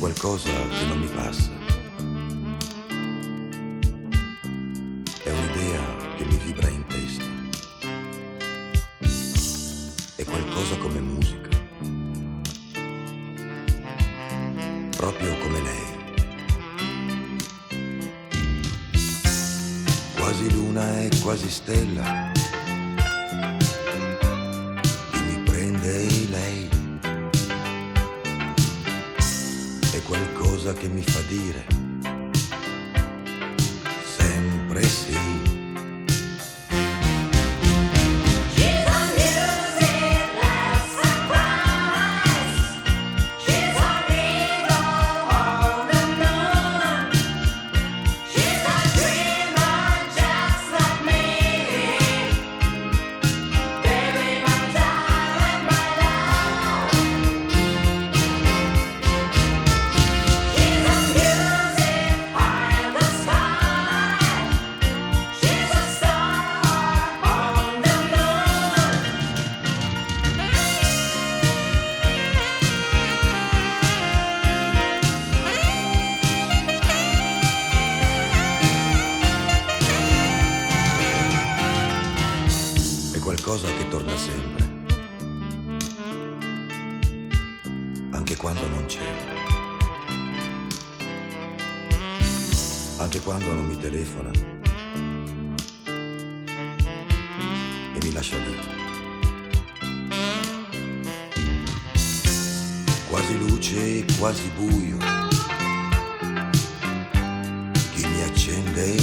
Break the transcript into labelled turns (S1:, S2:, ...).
S1: qualcosa che non mi passa. È un'idea che mi vibra in testa. È qualcosa come musica. Proprio come lei. Quasi luna e quasi stella. Chi mi prende è lei. È qualcosa che mi fa dire sempre sì. Qualcosa che torna sempre, anche quando non c'è, anche quando non mi telefona e mi lascia lì. Quasi luce e quasi buio, chi mi accende